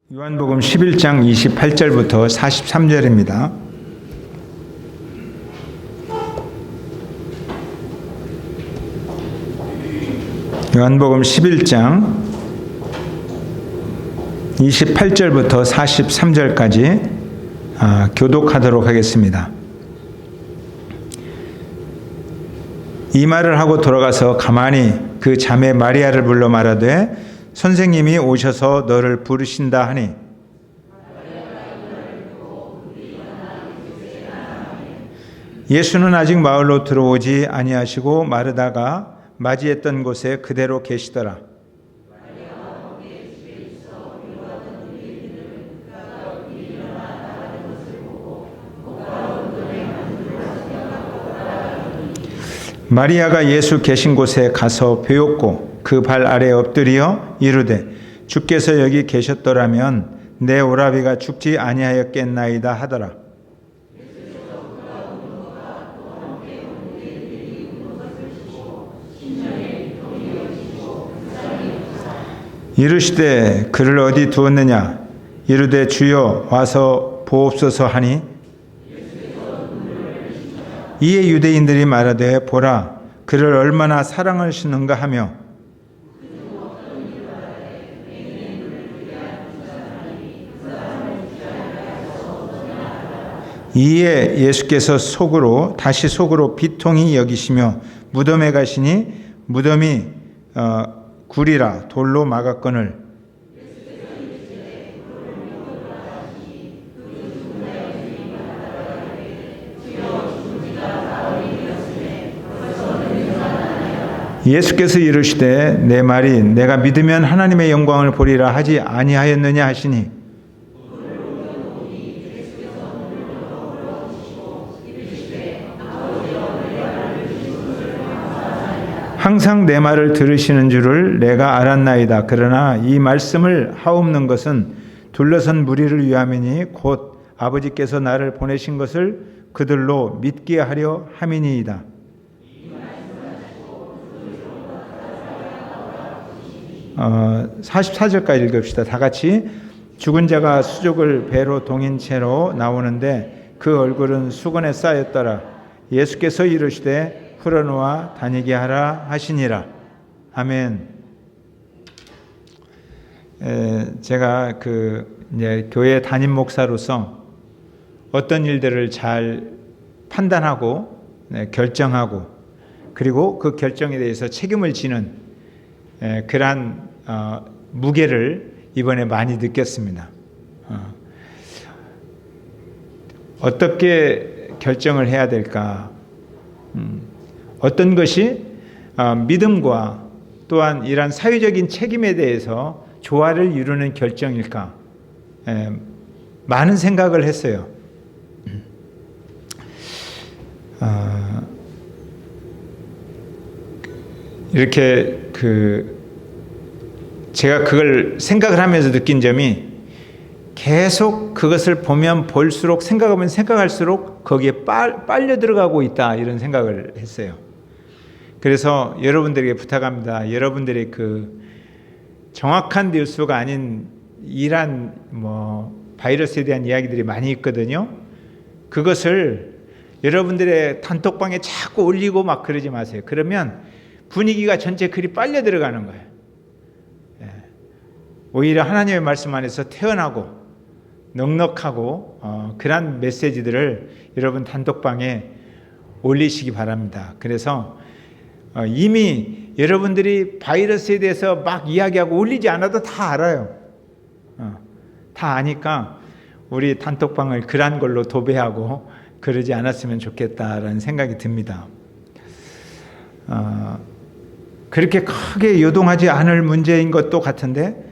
요한복음 11장 28절부터 43절입니다. 요한복음 11장 28절부터 43절까지 교독하도록 하겠습니다. 이 말을 하고 돌아가서 가만히 그 자매 마리아를 불러 말하되 선생님이 오셔서 너를 부르신다 하니 예수는 아직 마을로 들어오지 아니하시고 마르다가 맞이했던 곳에 그대로 계시더라. 마리아가 예수 계신 곳에 가서 배웠고 그 발 아래 엎드려 이르되 주께서 여기 계셨더라면 내 오라비가 죽지 아니하였겠나이다 하더라. 이르시되 그를 어디 두었느냐 이르되 주여 와서 보옵소서 하니 이에 유대인들이 말하되 보라 그를 얼마나 사랑하시는가 하며 이에 예수께서 다시 속으로 비통히 여기시며 무덤에 가시니 무덤이 굴이라 돌로 막았거늘 예수께서 이르시되 내 말이 내가 믿으면 하나님의 영광을 보리라 하지 아니하였느냐 하시니 항상 내 말을 들으시는 줄을 내가 알았나이다. 그러나 이 말씀을 하옵는 것은 둘러선 무리를 위함이니 곧 아버지께서 나를 보내신 것을 그들로 믿게 하려 함이니이다. 44절까지 읽읍시다. 다 같이. 죽은 자가 수족을 배로 동인 채로 나오는데 그 얼굴은 수건에 쌓였더라. 예수께서 이르시되 풀어놓아 다니게 하라 하시니라. 아멘. 제가 이제 교회 담임 목사로서 어떤 일들을 잘 판단하고 결정하고 그리고 그 결정에 대해서 책임을 지는 그러한 무게를 이번에 많이 느꼈습니다. 어떻게 결정을 해야 될까? 어떤 것이 믿음과 또한 이러한 사회적인 책임에 대해서 조화를 이루는 결정일까? 많은 생각을 했어요. 이렇게 제가 그걸 생각을 하면서 느낀 점이 계속 그것을 보면 볼수록 생각하면 생각할수록 거기에 빨려 들어가고 있다 이런 생각을 했어요. 그래서 여러분들에게 부탁합니다. 여러분들의 정확한 뉴스가 아닌 이란 바이러스에 대한 이야기들이 많이 있거든요. 그것을 여러분들의 단톡방에 자꾸 올리고 막 그러지 마세요. 그러면 분위기가 전체 그리 빨려 들어가는 거예요. 오히려 하나님의 말씀 안에서 태어나고 넉넉하고 그런 메시지들을 여러분 단톡방에 올리시기 바랍니다. 그래서 이미 여러분들이 바이러스에 대해서 막 이야기하고 올리지 않아도 다 알아요. 다 아니까 우리 단톡방을 그런 걸로 도배하고 그러지 않았으면 좋겠다라는 생각이 듭니다. 그렇게 크게 요동하지 않을 문제인 것도 같은데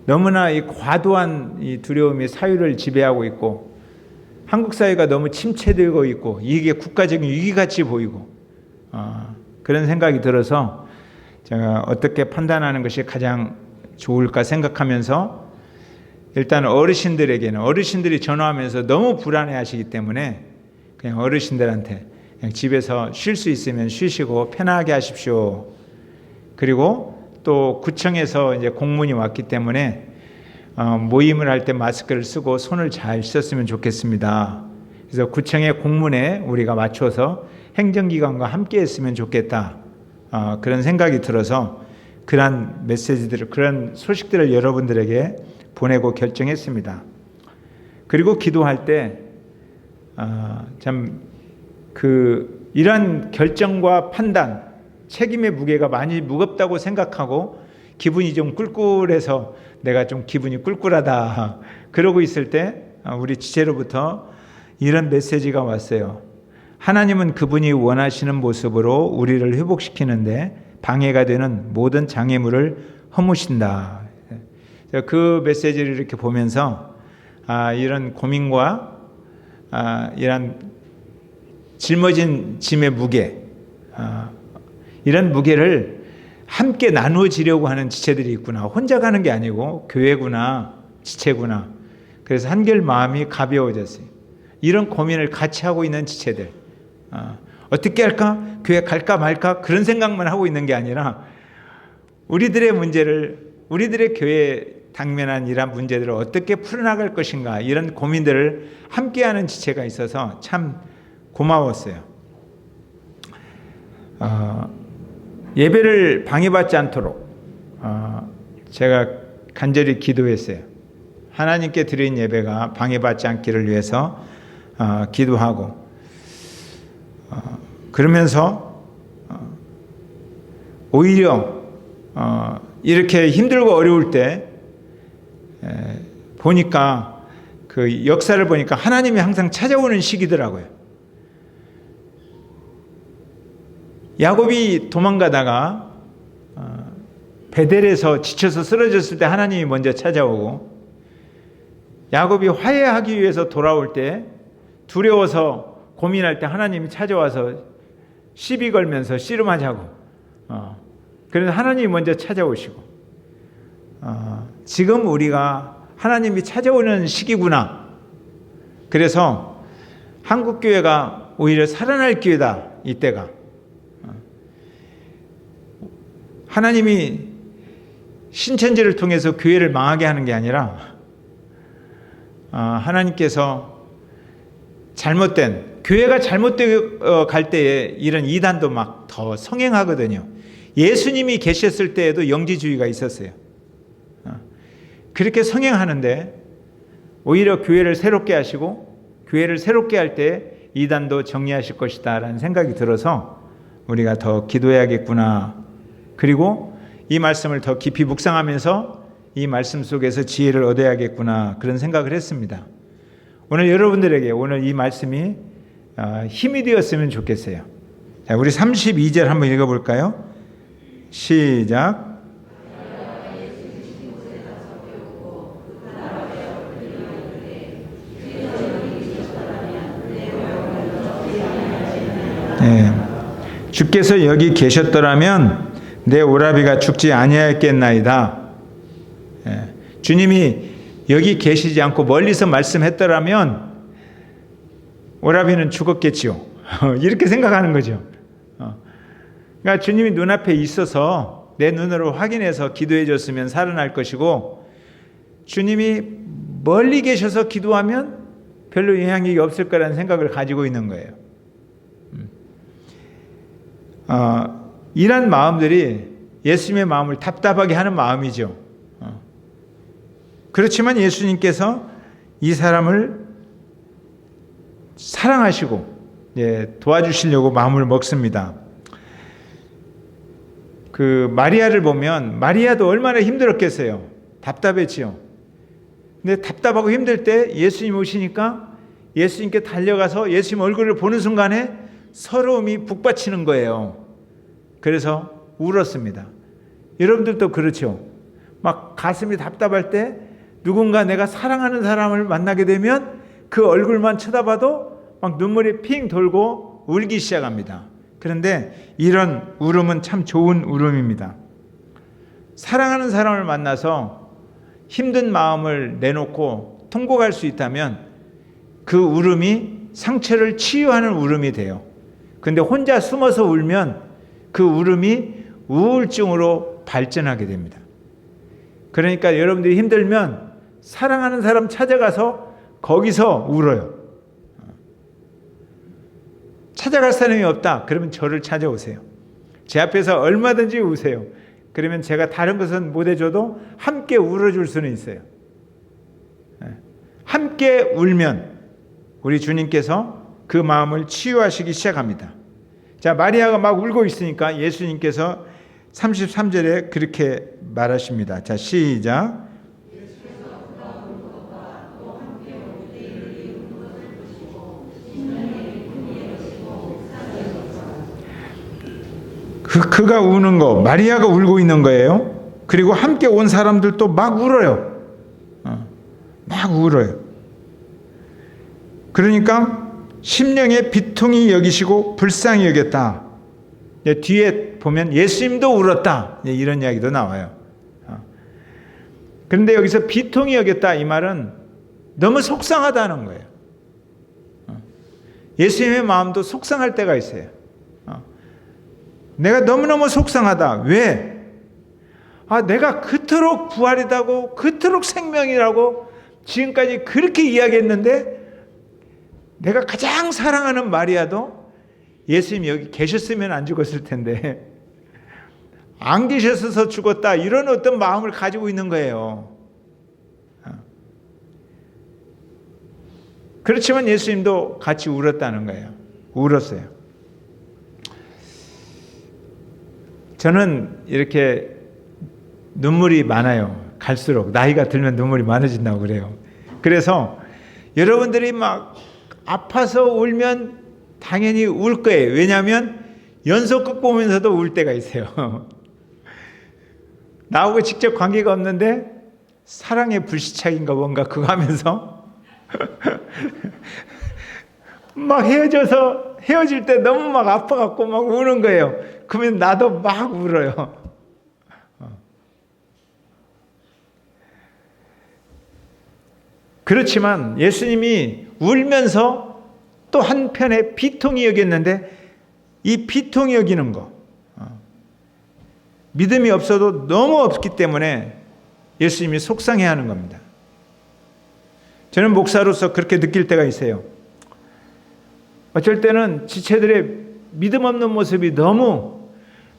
너무나 이 과도한 이 두려움이 사회를 지배하고 있고 한국 사회가 너무 침체되고 있고 이게 국가적인 위기같이 보이고 그런 생각이 들어서 제가 어떻게 판단하는 것이 가장 좋을까 생각하면서 일단 어르신들이 전화하면서 너무 불안해하시기 때문에 그냥 어르신들한테 그냥 집에서 쉴 수 있으면 쉬시고 편하게 하십시오. 그리고 또 구청에서 이제 공문이 왔기 때문에 모임을 할 때 마스크를 쓰고 손을 잘 씻었으면 좋겠습니다. 그래서 구청의 공문에 우리가 맞춰서 행정기관과 함께 했으면 좋겠다. 그런 생각이 들어서 그런 메시지들을, 그런 소식들을 여러분들에게 보내고 결정했습니다. 그리고 기도할 때 이런 결정과 판단, 책임의 무게가 많이 무겁다고 생각하고 기분이 좀 꿀꿀해서 내가 좀 기분이 꿀꿀하다 그러고 있을 때 우리 지체로부터 이런 메시지가 왔어요. 하나님은 그분이 원하시는 모습으로 우리를 회복시키는데 방해가 되는 모든 장애물을 허무신다. 그 메시지를 이렇게 보면서 이런 고민과 이런 짊어진 짐의 무게, 이런 무게를 함께 나누어지려고 하는 지체들이 있구나. 혼자 가는 게 아니고 교회구나, 지체구나. 그래서 한결 마음이 가벼워졌어요. 이런 고민을 같이 하고 있는 지체들. 어떻게 할까? 교회 갈까 말까? 그런 생각만 하고 있는 게 아니라 우리들의 문제를, 우리들의 교회에 당면한 이런 문제들을 어떻게 풀어나갈 것인가, 이런 고민들을 함께하는 지체가 있어서 참 고마웠어요. 예배를 방해받지 않도록 제가 간절히 기도했어요. 하나님께 드린 예배가 방해받지 않기를 위해서 기도하고, 그러면서 오히려 이렇게 힘들고 어려울 때 보니까, 그 역사를 보니까 하나님이 항상 찾아오는 시기더라고요. 야곱이 도망가다가 베델에서 지쳐서 쓰러졌을 때 하나님이 먼저 찾아오고, 야곱이 화해하기 위해서 돌아올 때 두려워서 고민할 때 하나님이 찾아와서 시비 걸면서 씨름하자고, 그래서 하나님이 먼저 찾아오시고, 지금 우리가 하나님이 찾아오는 시기구나. 그래서 한국교회가 오히려 살아날 기회다, 이때가. 하나님이 신천지를 통해서 교회를 망하게 하는 게 아니라 하나님께서 잘못된, 교회가 잘못되어 갈 때에 이런 이단도 막 더 성행하거든요. 예수님이 계셨을 때에도 영지주의가 있었어요. 그렇게 성행하는데 오히려 교회를 새롭게 하시고, 교회를 새롭게 할 때 이단도 정리하실 것이다 라는 생각이 들어서 우리가 더 기도해야겠구나. 그리고 이 말씀을 더 깊이 묵상하면서 이 말씀 속에서 지혜를 얻어야겠구나, 그런 생각을 했습니다. 오늘 여러분들에게 오늘 이 말씀이 힘이 되었으면 좋겠어요. 자, 우리 32절 한번 읽어볼까요? 시작. 네. 주께서 여기 계셨더라면 내 오라비가 죽지 아니하였겠나이다. 주님이 여기 계시지 않고 멀리서 말씀했더라면 오라비는 죽었겠지요. 이렇게 생각하는 거죠. 그러니까 주님이 눈앞에 있어서 내 눈으로 확인해서 기도해 줬으면 살아날 것이고, 주님이 멀리 계셔서 기도하면 별로 영향이 없을 거라는 생각을 가지고 있는 거예요. 이런 마음들이 예수님의 마음을 답답하게 하는 마음이죠. 그렇지만 예수님께서 이 사람을 사랑하시고 도와주시려고 마음을 먹습니다. 그 마리아를 보면 마리아도 얼마나 힘들었겠어요. 답답했지요. 근데 답답하고 힘들 때 예수님 오시니까 예수님께 달려가서 예수님 얼굴을 보는 순간에 서러움이 북받치는 거예요. 그래서 울었습니다. 여러분들도 그렇죠. 막 가슴이 답답할 때 누군가 내가 사랑하는 사람을 만나게 되면 그 얼굴만 쳐다봐도 막 눈물이 핑 돌고 울기 시작합니다. 그런데 이런 울음은 참 좋은 울음입니다. 사랑하는 사람을 만나서 힘든 마음을 내놓고 통곡할 수 있다면 그 울음이 상처를 치유하는 울음이 돼요. 그런데 혼자 숨어서 울면 그 울음이 우울증으로 발전하게 됩니다. 그러니까 여러분들이 힘들면 사랑하는 사람 찾아가서 거기서 울어요. 찾아갈 사람이 없다. 그러면 저를 찾아오세요. 제 앞에서 얼마든지 우세요. 그러면 제가 다른 것은 못 해줘도 함께 울어줄 수는 있어요. 함께 울면 우리 주님께서 그 마음을 치유하시기 시작합니다. 자, 마리아가 막 울고 있으니까 예수님께서 33절에 그렇게 말하십니다. 자, 시작. 그가 우는 거, 마리아가 울고 있는 거예요. 그리고 함께 온 사람들도 막 울어요. 막 울어요. 그러니까 심령의 비통히 여기시고 불쌍히 여겼다. 뒤에 보면 예수님도 울었다. 이런 이야기도 나와요. 그런데 여기서 비통히 여겼다 이 말은 너무 속상하다는 거예요. 예수님의 마음도 속상할 때가 있어요. 내가 너무너무 속상하다. 왜? 내가 그토록 부활이라고 그토록 생명이라고 지금까지 그렇게 이야기했는데 내가 가장 사랑하는 마리아도 예수님 여기 계셨으면 안 죽었을 텐데 안 계셨어서 죽었다. 이런 어떤 마음을 가지고 있는 거예요. 그렇지만 예수님도 같이 울었다는 거예요. 울었어요. 저는 이렇게 눈물이 많아요. 갈수록 나이가 들면 눈물이 많아진다고 그래요. 그래서 여러분들이 막 아파서 울면 당연히 울 거예요. 왜냐하면 연속극 보면서도 울 때가 있어요. 나하고 직접 관계가 없는데 사랑의 불시착인가 뭔가 그거 하면서 막 헤어질 때 너무 막 아파갖고 막 우는 거예요. 그러면 나도 막 울어요. 그렇지만 예수님이 울면서 또 한편에 비통히 여겼는데 이 비통히 여기는 거 믿음이 없어도 너무 없기 때문에 예수님이 속상해하는 겁니다. 저는 목사로서 그렇게 느낄 때가 있어요. 어쩔 때는 지체들의 믿음 없는 모습이 너무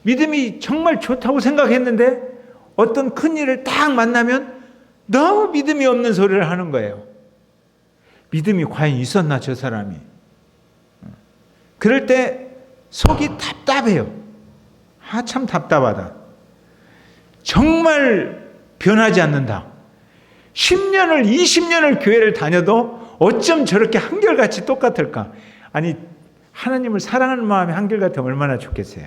믿음이 정말 좋다고 생각했는데 어떤 큰 일을 딱 만나면 너무 믿음이 없는 소리를 하는 거예요. 믿음이 과연 있었나 저 사람이. 그럴 때 속이 답답해요. 참 답답하다. 정말 변하지 않는다. 10년을 20년을 교회를 다녀도 어쩜 저렇게 한결같이 똑같을까. 아니 하나님을 사랑하는 마음이 한결같으면 얼마나 좋겠어요.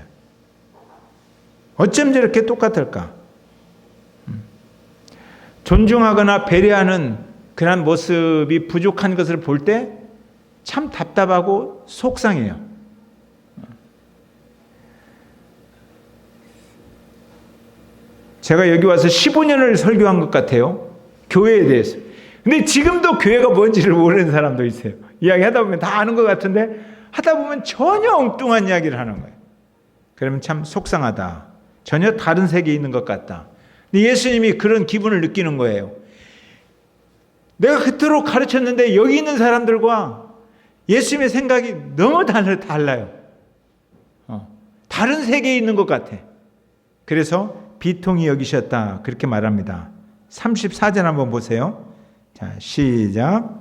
어쩜 저렇게 똑같을까. 존중하거나 배려하는 그런 모습이 부족한 것을 볼 때 참 답답하고 속상해요. 제가 여기 와서 15년을 설교한 것 같아요. 교회에 대해서. 근데 지금도 교회가 뭔지를 모르는 사람도 있어요. 이야기하다 보면 다 아는 것 같은데 하다 보면 전혀 엉뚱한 이야기를 하는 거예요. 그러면 참 속상하다. 전혀 다른 세계에 있는 것 같다. 근데 예수님이 그런 기분을 느끼는 거예요. 내가 그토록 가르쳤는데 여기 있는 사람들과 예수님의 생각이 너무 달라요. 다른 세계에 있는 것 같아. 그래서 비통히 여기셨다. 그렇게 말합니다. 34절 한번 보세요. 자, 시작.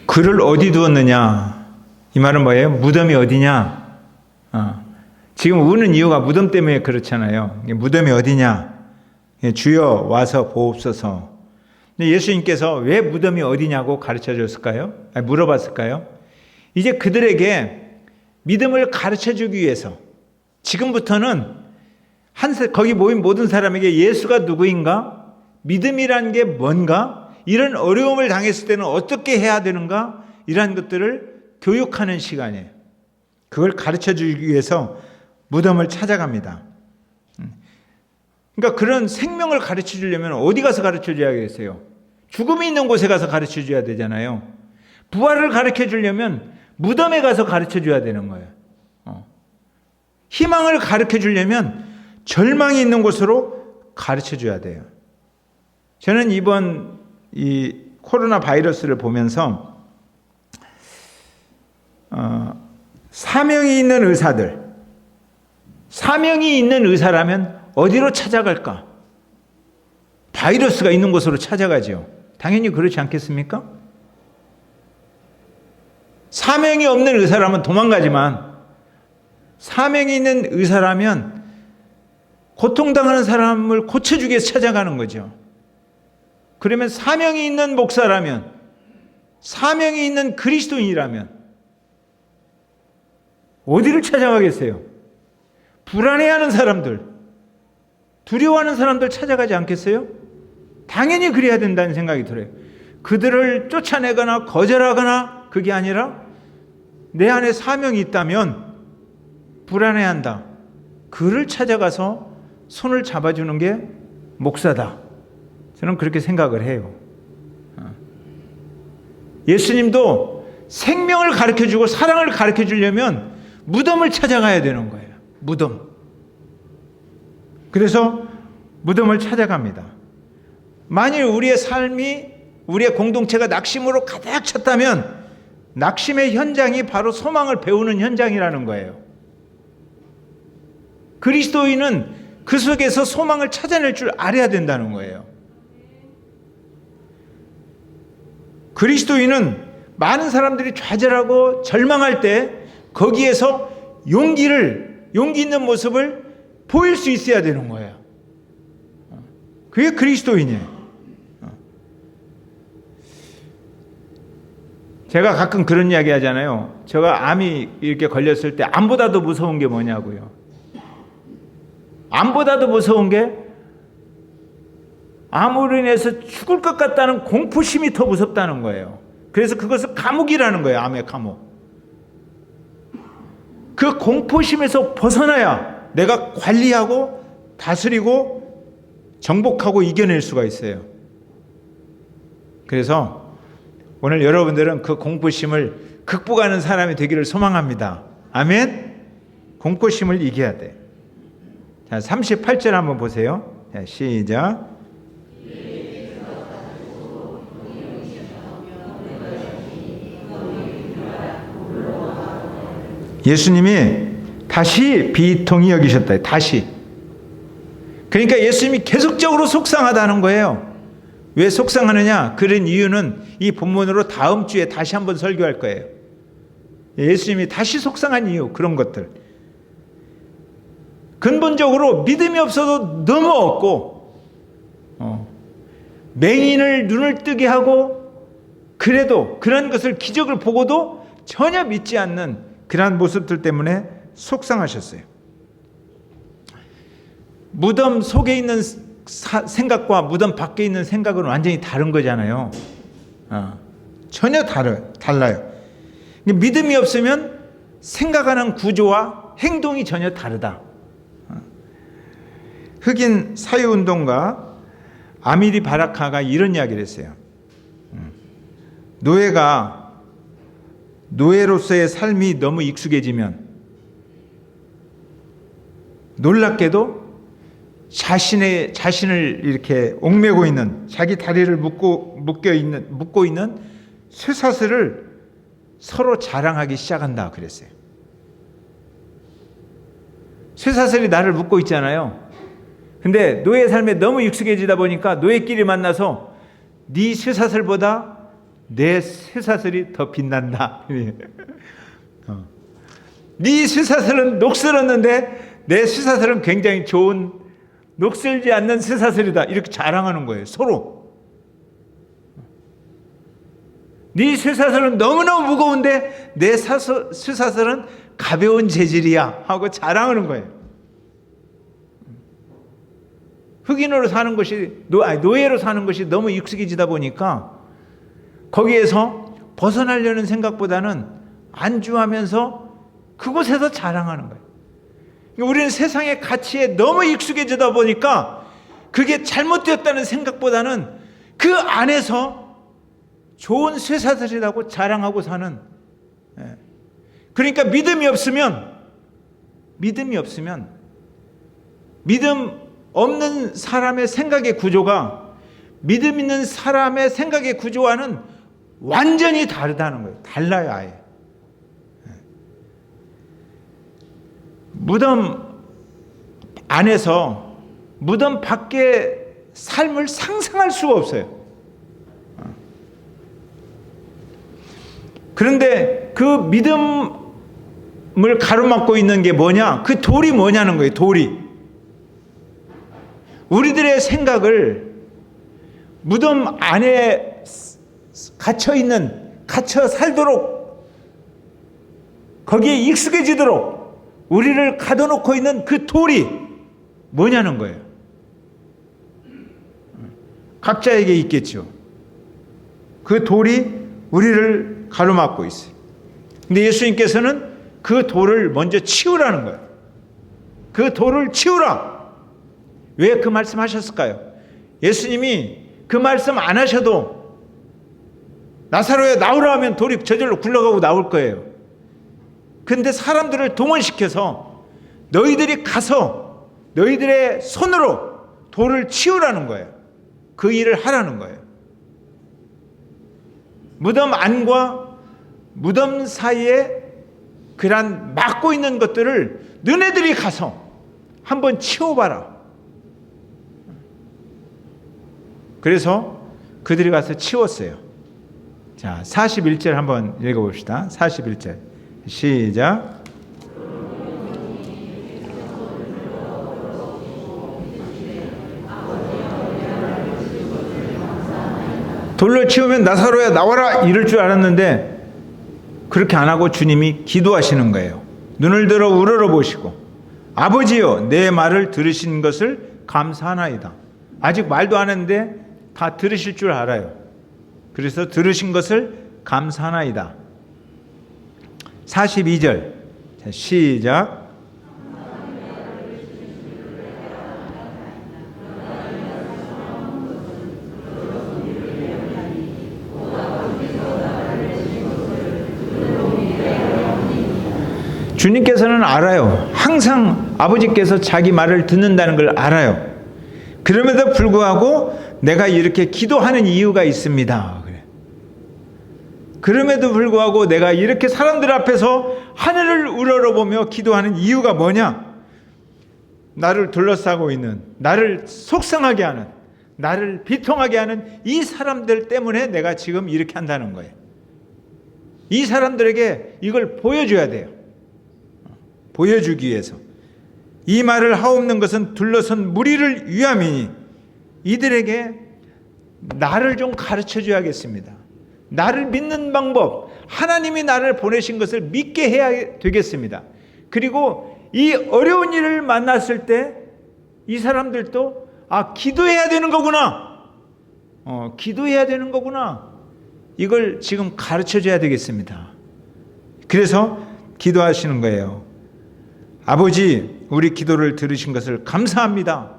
그를 어디 두었느냐? 이 말은 뭐예요? 무덤이 어디냐? 지금 우는 이유가 무덤 때문에 그렇잖아요. 무덤이 어디냐? 주여 와서 보옵소서. 근데 예수님께서 왜 무덤이 어디냐고 가르쳐 줬을까요? 물어봤을까요? 이제 그들에게 믿음을 가르쳐 주기 위해서 지금부터는 거기 모인 모든 사람에게 예수가 누구인가? 믿음이란 게 뭔가? 이런 어려움을 당했을 때는 어떻게 해야 되는가? 이러한 것들을 교육하는 시간이에요. 그걸 가르쳐 주기 위해서 무덤을 찾아갑니다. 그러니까 그런 생명을 가르쳐 주려면 어디 가서 가르쳐 줘야겠어요? 죽음이 있는 곳에 가서 가르쳐 줘야 되잖아요. 부활을 가르쳐 주려면 무덤에 가서 가르쳐 줘야 되는 거예요. 희망을 가르쳐 주려면 절망이 있는 곳으로 가르쳐 줘야 돼요. 저는 이번 이 코로나 바이러스를 보면서 사명이 있는 의사들, 사명이 있는 의사라면 어디로 찾아갈까? 바이러스가 있는 곳으로 찾아가죠. 당연히 그렇지 않겠습니까? 사명이 없는 의사라면 도망가지만 사명이 있는 의사라면 고통당하는 사람을 고쳐주기 위해서 찾아가는 거죠. 그러면 사명이 있는 목사라면, 사명이 있는 그리스도인이라면 어디를 찾아가겠어요? 불안해하는 사람들, 두려워하는 사람들 찾아가지 않겠어요? 당연히 그래야 된다는 생각이 들어요. 그들을 쫓아내거나 거절하거나 그게 아니라 내 안에 사명이 있다면 불안해한다. 그를 찾아가서 손을 잡아주는 게 목사다. 저는 그렇게 생각을 해요. 예수님도 생명을 가르쳐주고 사랑을 가르쳐주려면 무덤을 찾아가야 되는 거예요. 무덤. 그래서 무덤을 찾아갑니다. 만일 우리의 삶이, 우리의 공동체가 낙심으로 가득 찼다면 낙심의 현장이 바로 소망을 배우는 현장이라는 거예요. 그리스도인은 그 속에서 소망을 찾아낼 줄 알아야 된다는 거예요. 그리스도인은 많은 사람들이 좌절하고 절망할 때 거기에서 용기 있는 모습을 보일 수 있어야 되는 거예요. 그게 그리스도인이에요. 제가 가끔 그런 이야기 하잖아요. 제가 암이 이렇게 걸렸을 때 암보다도 무서운 게 뭐냐고요. 암보다도 무서운 게 암으로 인해서 죽을 것 같다는 공포심이 더 무섭다는 거예요. 그래서 그것을 감옥이라는 거예요. 암의 감옥. 그 공포심에서 벗어나야 내가 관리하고 다스리고 정복하고 이겨낼 수가 있어요. 그래서 오늘 여러분들은 그 공포심을 극복하는 사람이 되기를 소망합니다. 아멘. 공포심을 이겨야 돼. 자, 38절 한번 보세요. 자, 시작. 예수님이 다시 비통히 여기셨다. 다시. 그러니까 예수님이 계속적으로 속상하다는 거예요. 왜 속상하느냐? 그런 이유는 이 본문으로 다음 주에 다시 한번 설교할 거예요. 예수님이 다시 속상한 이유, 그런 것들. 근본적으로 믿음이 없어도 너무 없고, 맹인을 눈을 뜨게 하고, 그래도 그런 것을 기적을 보고도 전혀 믿지 않는 그러한 모습들 때문에 속상하셨어요. 무덤 속에 있는 생각과 무덤 밖에 있는 생각은 완전히 다른 거잖아요. 전혀 달라요. 믿음이 없으면 생각하는 구조와 행동이 전혀 다르다. 흑인 사회운동가 아미리 바라카가 이런 이야기를 했어요. 노예로서의 삶이 너무 익숙해지면 놀랍게도 자신을 이렇게 옥매고 있는, 자기 다리를 묶고 있는 쇠사슬을 서로 자랑하기 시작한다 그랬어요. 쇠사슬이 나를 묶고 있잖아요. 근데 노예 삶에 너무 익숙해지다 보니까 노예끼리 만나서 네 쇠사슬보다 내 쇠사슬이 더 빛난다. 네 쇠사슬은 녹슬었는데 내 쇠사슬은 굉장히 좋은 녹슬지 않는 쇠사슬이다. 이렇게 자랑하는 거예요. 서로. 네 쇠사슬은 너무너무 무거운데 내 쇠사슬은 가벼운 재질이야 하고 자랑하는 거예요. 흑인으로 사는 것이, 노예로 사는 것이 너무 익숙해지다 보니까 거기에서 벗어나려는 생각보다는 안주하면서 그곳에서 자랑하는 거예요. 우리는 세상의 가치에 너무 익숙해지다 보니까 그게 잘못되었다는 생각보다는 그 안에서 좋은 쇠사슬이라고 자랑하고 사는. 그러니까 믿음이 없으면 믿음이 없으면 믿음 없는 사람의 생각의 구조가 믿음 있는 사람의 생각의 구조와는 완전히 다르다는 거예요. 달라요, 아예. 무덤 안에서 무덤 밖의 삶을 상상할 수가 없어요. 그런데 그 믿음을 가로막고 있는 게 뭐냐? 그 돌이 뭐냐는 거예요. 돌이. 우리들의 생각을 무덤 안에 갇혀 살도록, 거기에 익숙해지도록 우리를 가둬놓고 있는 그 돌이 뭐냐는 거예요. 각자에게 있겠죠. 그 돌이 우리를 가로막고 있어요. 근데 예수님께서는 그 돌을 먼저 치우라는 거예요. 그 돌을 치우라. 왜 그 말씀 하셨을까요? 예수님이 그 말씀 안 하셔도 나사로야 나오라 하면 돌이 저절로 굴러가고 나올 거예요. 근데 사람들을 동원시켜서 너희들이 가서 너희들의 손으로 돌을 치우라는 거예요. 그 일을 하라는 거예요. 무덤 안과 무덤 사이에 그런 막고 있는 것들을 너네들이 가서 한번 치워봐라. 그래서 그들이 가서 치웠어요. 자, 41절 한번 읽어봅시다. 41절 시작. 돌로 치우면 나사로야 나와라 이럴 줄 알았는데 그렇게 안 하고 주님이 기도하시는 거예요. 눈을 들어 우러러보시고 아버지여 내 말을 들으신 것을 감사하나이다. 아직 말도 안 했는데 다 들으실 줄 알아요. 그래서 들으신 것을 감사하나이다. 42절 자, 시작. 주님께서는 알아요. 항상 아버지께서 자기 말을 듣는다는 걸 알아요. 그럼에도 불구하고 내가 이렇게 기도하는 이유가 있습니다. 그래. 그럼에도 불구하고 내가 이렇게 사람들 앞에서 하늘을 우러러보며 기도하는 이유가 뭐냐? 나를 둘러싸고 있는, 나를 속상하게 하는, 나를 비통하게 하는 이 사람들 때문에 내가 지금 이렇게 한다는 거예요. 이 사람들에게 이걸 보여줘야 돼요. 보여주기 위해서. 이 말을 하옵는 것은 둘러선 무리를 위함이니 이들에게 나를 좀 가르쳐 줘야겠습니다. 나를 믿는 방법, 하나님이 나를 보내신 것을 믿게 해야 되겠습니다. 그리고 이 어려운 일을 만났을 때 이 사람들도 기도해야 되는 거구나. 기도해야 되는 거구나. 이걸 지금 가르쳐 줘야 되겠습니다. 그래서 기도하시는 거예요. 아버지, 우리 기도를 들으신 것을 감사합니다.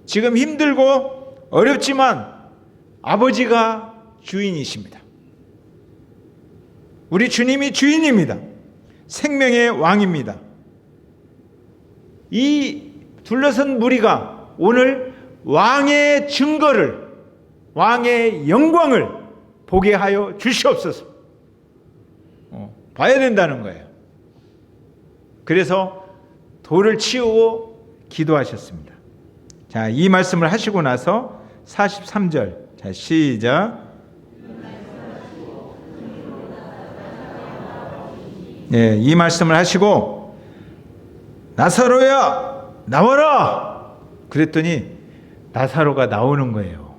지금 힘들고 어렵지만 아버지가 주인이십니다. 우리 주님이 주인입니다. 생명의 왕입니다. 이 둘러선 무리가 오늘 왕의 증거를, 왕의 영광을 보게 하여 주시옵소서. 봐야 된다는 거예요. 그래서 돌을 치우고 기도하셨습니다. 자, 이 말씀을 하시고 나서 43절. 자, 시작. 네, 이 말씀을 하시고 나사로야 나와라. 그랬더니 나사로가 나오는 거예요.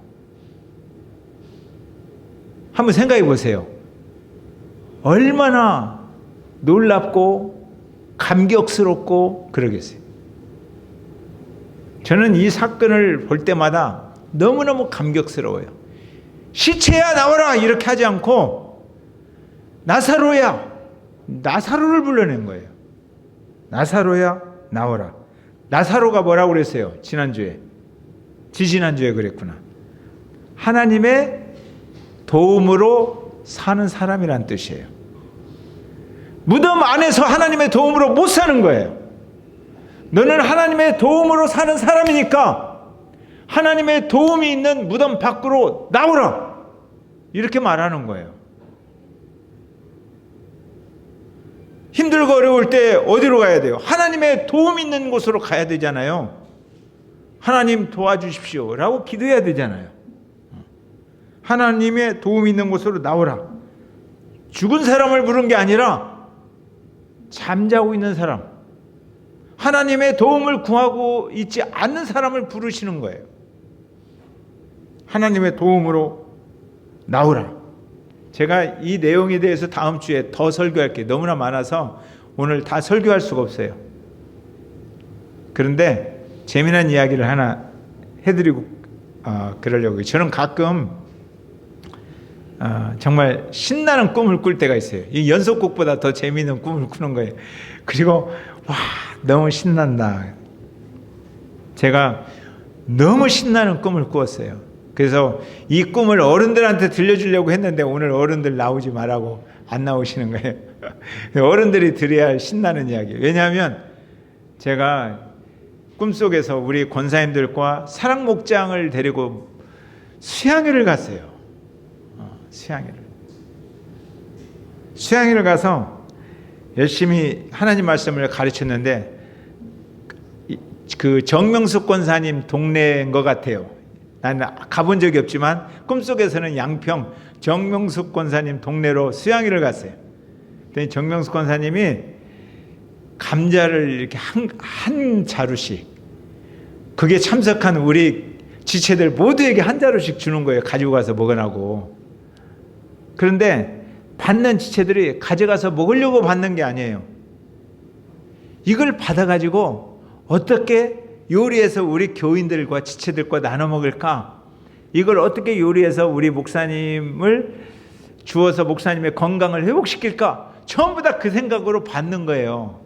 한번 생각해 보세요. 얼마나 놀랍고 감격스럽고 그러겠어요. 저는 이 사건을 볼 때마다 너무너무 감격스러워요. 시체야 나와라 이렇게 하지 않고 나사로야, 나사로를 불러낸 거예요. 나사로야 나와라. 나사로가 뭐라고 그랬어요? 지지난주에 그랬구나. 하나님의 도움으로 사는 사람이란 뜻이에요. 무덤 안에서 하나님의 도움으로 못 사는 거예요. 너는 하나님의 도움으로 사는 사람이니까 하나님의 도움이 있는 무덤 밖으로 나오라. 이렇게 말하는 거예요. 힘들고 어려울 때 어디로 가야 돼요? 하나님의 도움 있는 곳으로 가야 되잖아요. 하나님 도와주십시오 라고 기도해야 되잖아요. 하나님의 도움 있는 곳으로 나오라. 죽은 사람을 부른 게 아니라 잠자고 있는 사람, 하나님의 도움을 구하고 있지 않는 사람을 부르시는 거예요. 하나님의 도움으로 나오라. 제가 이 내용에 대해서 다음 주에 더 설교할 게 너무나 많아서 오늘 다 설교할 수가 없어요. 그런데 재미난 이야기를 하나 해드리고 그러려고요. 저는 가끔 정말 신나는 꿈을 꿀 때가 있어요. 이 연속곡보다 더 재미있는 꿈을 꾸는 거예요. 그리고 와, 너무 신난다. 제가 너무 신나는 꿈을 꾸었어요. 그래서 이 꿈을 어른들한테 들려주려고 했는데 오늘 어른들 나오지 말라고 안 나오시는 거예요. 어른들이 들어야 할 신나는 이야기. 왜냐하면 제가 꿈속에서 우리 권사님들과 사랑 목장을 데리고 수양회를 갔어요. 수양회를 가서 열심히 하나님 말씀을 가르쳤는데 그 정명숙 권사님 동네인 것 같아요. 나는 가본 적이 없지만 꿈속에서는 양평 정명숙 권사님 동네로 수양회를 갔어요. 그랬더니 정명숙 권사님이 감자를 이렇게 한 자루씩, 그게 참석한 우리 지체들 모두에게 한 자루씩 주는 거예요. 가지고 가서 먹으라고. 그런데 받는 지체들이 가져가서 먹으려고 받는 게 아니에요. 이걸 받아가지고 어떻게 요리해서 우리 교인들과 지체들과 나눠 먹을까? 이걸 어떻게 요리해서 우리 목사님을 주어서 목사님의 건강을 회복시킬까? 전부 다 그 생각으로 받는 거예요.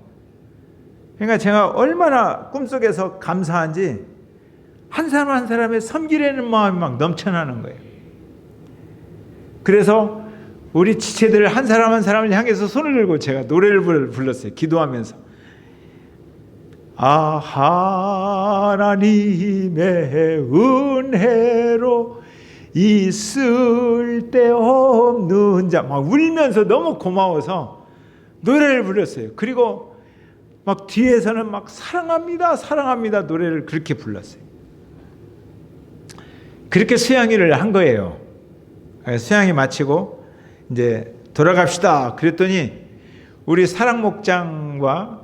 그러니까 제가 얼마나 꿈속에서 감사한지 한 사람 한 사람의 섬기려는 마음이 막 넘쳐나는 거예요. 그래서 우리 지체들 한 사람 한 사람을 향해서 손을 들고 제가 노래를 불렀어요. 기도하면서. 하나님의 은혜로 있을 데 없는 자, 막 울면서 너무 고마워서 노래를 불렀어요. 그리고 막 뒤에서는 막 사랑합니다, 사랑합니다 노래를 그렇게 불렀어요. 그렇게 수양회를 한 거예요. 수양회 마치고 이제 돌아갑시다 그랬더니 우리 사랑 목장과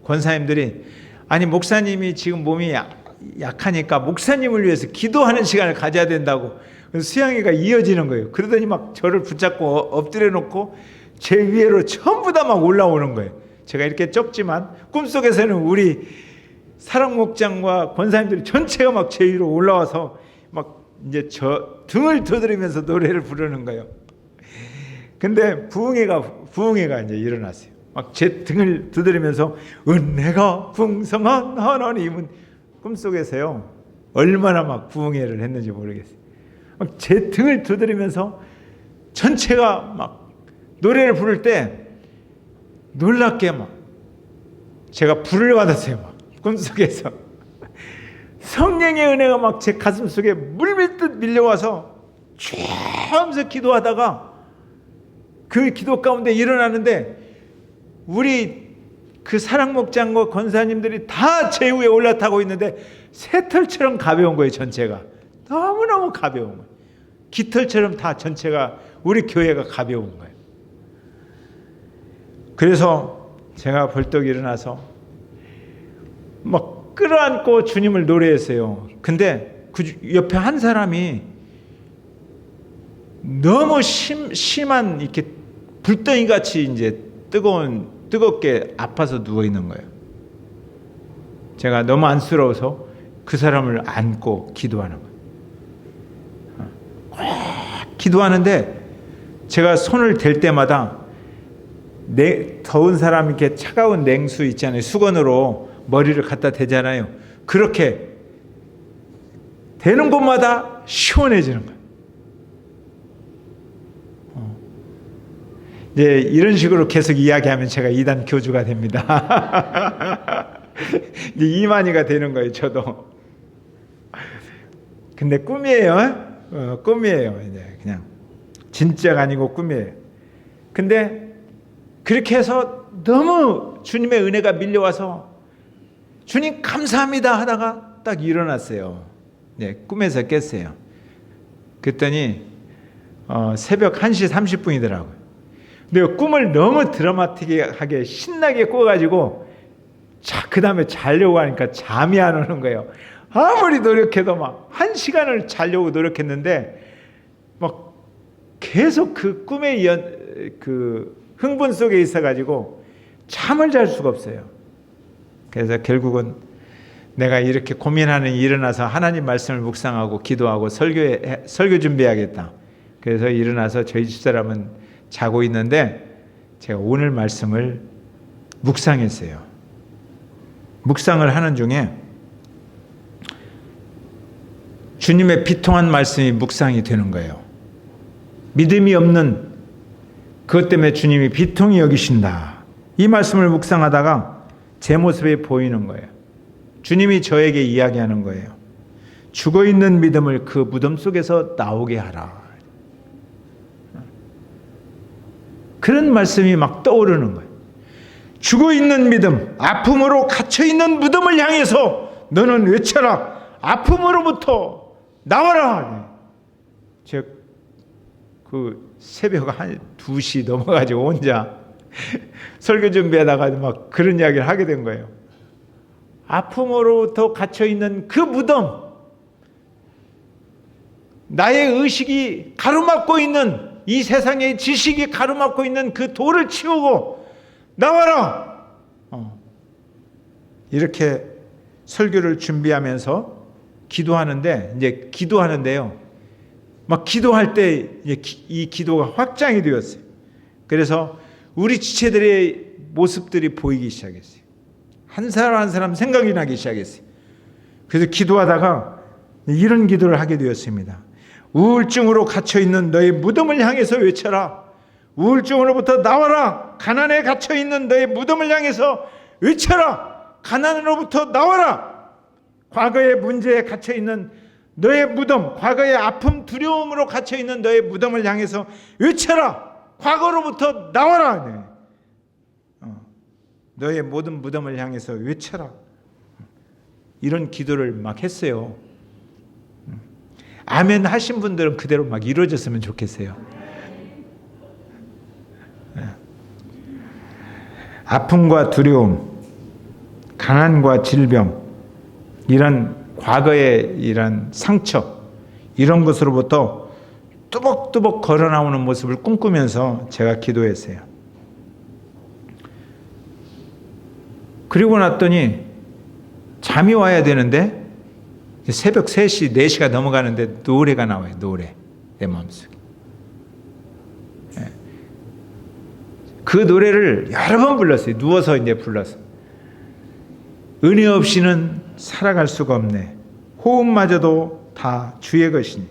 권사님들이 아니 목사님이 지금 몸이 약하니까 목사님을 위해서 기도하는 시간을 가져야 된다고 수양회가 이어지는 거예요. 그러더니 막 저를 붙잡고 엎드려 놓고 제 위로 전부 다 막 올라오는 거예요. 제가 이렇게 좁지만 꿈속에서는 우리 사랑 목장과 권사님들이 전체가 막 제 위로 올라와서 막 이제 저 등을 두드리면서 노래를 부르는 거예요. 근데 부흥회가 이제 일어났어요. 막 제 등을 두드리면서 은혜가 풍성한 하나님은, 꿈속에서요 얼마나 막 부흥회를 했는지 모르겠어요. 막 제 등을 두드리면서 전체가 막 노래를 부를 때 놀랍게 막 제가 불을 받았어요. 막 꿈속에서 성령의 은혜가 막 제 가슴 속에 물밀듯 밀려와서 쭉 하면서 기도하다가 그 기도 가운데 일어나는데 우리 그 사랑목장과 권사님들이 다 제 위에 올라타고 있는데 새털처럼 가벼운 거예요. 전체가 너무너무 가벼운 거예요. 깃털처럼 다 전체가 우리 교회가 가벼운 거예요. 그래서 제가 벌떡 일어나서 막 끌어안고 주님을 노래했어요. 근데 그 옆에 한 사람이 너무 심한 이렇게 불덩이 같이 이제 뜨겁게 아파서 누워 있는 거예요. 제가 너무 안쓰러워서 그 사람을 안고 기도하는 거예요. 기도하는데 제가 손을 댈 때마다 더운 사람 이렇게 차가운 냉수 있잖아요. 수건으로 머리를 갖다 대잖아요. 그렇게 대는 곳마다 시원해지는 거예요. 이제 이런 식으로 계속 이야기하면 제가 이단 교주가 됩니다. 이제 이만희가 되는 거예요, 저도. 근데 꿈이에요. 꿈이에요. 이제 그냥 진짜가 아니고 꿈이에요. 근데 그렇게 해서 너무 주님의 은혜가 밀려와서 주님 감사합니다 하다가 딱 일어났어요. 네, 꿈에서 깼어요. 그랬더니 새벽 1시 30분이더라고요. 근데 꿈을 너무 드라마틱하게 신나게 꿔가지고 그 다음에 자려고 하니까 잠이 안 오는 거예요. 아무리 노력해도 막 1시간을 자려고 노력했는데 막 계속 그 꿈의 그 흥분 속에 있어가지고 잠을 잘 수가 없어요. 그래서 결국은 내가 이렇게 고민하는 일어나서 하나님 말씀을 묵상하고 기도하고 설교 준비해야겠다. 그래서 일어나서 저희 집사람은 자고 있는데 제가 오늘 말씀을 묵상했어요. 묵상을 하는 중에 주님의 비통한 말씀이 묵상이 되는 거예요. 믿음이 없는 그것 때문에 주님이 비통히 여기신다. 이 말씀을 묵상하다가 제 모습이 보이는 거예요. 주님이 저에게 이야기하는 거예요. 죽어있는 믿음을 그 무덤 속에서 나오게 하라. 그런 말씀이 막 떠오르는 거예요. 죽어있는 믿음, 아픔으로 갇혀있는 무덤을 향해서 너는 외쳐라. 아픔으로부터 나와라. 제가 그 새벽 한 2시 넘어가지고 혼자 설교 준비하다가 막 그런 이야기를 하게 된 거예요. 아픔으로부터 갇혀있는 그 무덤, 나의 의식이 가로막고 있는 이 세상의 지식이 가로막고 있는 그 돌을 치우고 나와라. 이렇게 설교를 준비하면서 기도하는데 이제 기도하는데요. 막 기도할 때 이 기도가 확장이 되었어요. 그래서 우리 지체들의 모습들이 보이기 시작했어요. 한 사람 한 사람 생각이 나기 시작했어요. 그래서 기도하다가 이런 기도를 하게 되었습니다. 우울증으로 갇혀있는 너의 무덤을 향해서 외쳐라. 우울증으로부터 나와라. 가난에 갇혀있는 너의 무덤을 향해서 외쳐라. 가난으로부터 나와라. 과거의 문제에 갇혀있는 너의 무덤, 과거의 아픔, 두려움으로 갇혀있는 너의 무덤을 향해서 외쳐라. 과거로부터 나와라. 네. 너의 모든 무덤을 향해서 외쳐라. 이런 기도를 막 했어요. 아멘 하신 분들은 그대로 막 이루어졌으면 좋겠어요. 아픔과 두려움, 가난과 질병, 이런 과거의 이런 상처, 이런 것으로부터 뚜벅뚜벅 걸어 나오는 모습을 꿈꾸면서 제가 기도했어요. 그리고 났더니 잠이 와야 되는데 새벽 3시, 4시가 넘어가는데 노래가 나와요. 노래. 내 마음속에. 그 노래를 여러 번 불렀어요. 누워서 이제 불렀어요. 은혜 없이는 살아갈 수가 없네. 호흡마저도 다 주의 것이니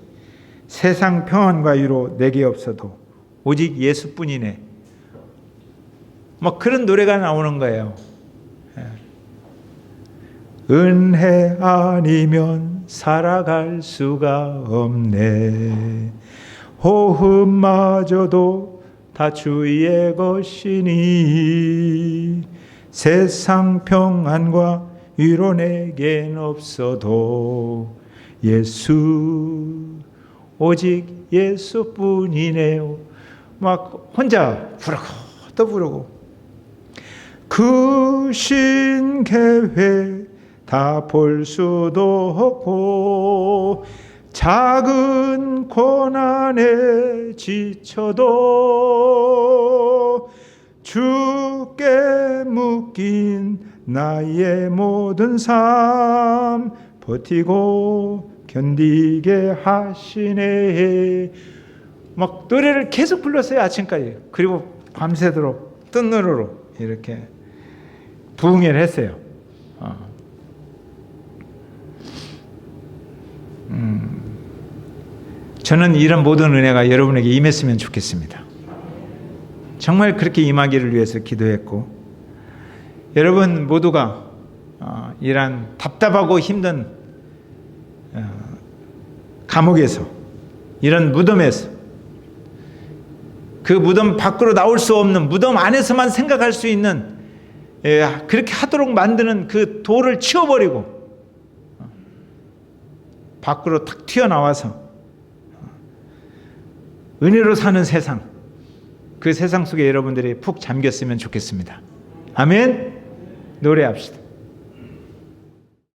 세상 평안과 위로 내게 없어도 오직 예수뿐이네. 막 그런 노래가 나오는 거예요. 은혜 아니면 살아갈 수가 없네. 호흡마저도 다 주의 것이니 세상 평안과 위로 내겐 없어도 예수 오직 예수뿐이네요. 막 혼자 부르고 또 부르고 그 신계획 다 볼 수도 없고 작은 고난에 지쳐도 주께 묶인 나의 모든 삶 버티고 견디게 하시네. 막 노래를 계속 불렀어요. 아침까지. 그리고 밤새도록 뜬 눈으로 이렇게 부흥회를 했어요. 저는 이런 모든 은혜가 여러분에게 임했으면 좋겠습니다. 정말 그렇게 임하기를 위해서 기도했고 여러분 모두가 이런 답답하고 힘든 감옥에서, 이런 무덤에서, 그 무덤 밖으로 나올 수 없는 무덤 안에서만 생각할 수 있는, 그렇게 하도록 만드는 그 돌을 치워버리고 밖으로 탁 튀어나와서 은혜로 사는 세상, 그 세상 속에 여러분들이 푹 잠겼으면 좋겠습니다. 아멘. 노래합시다.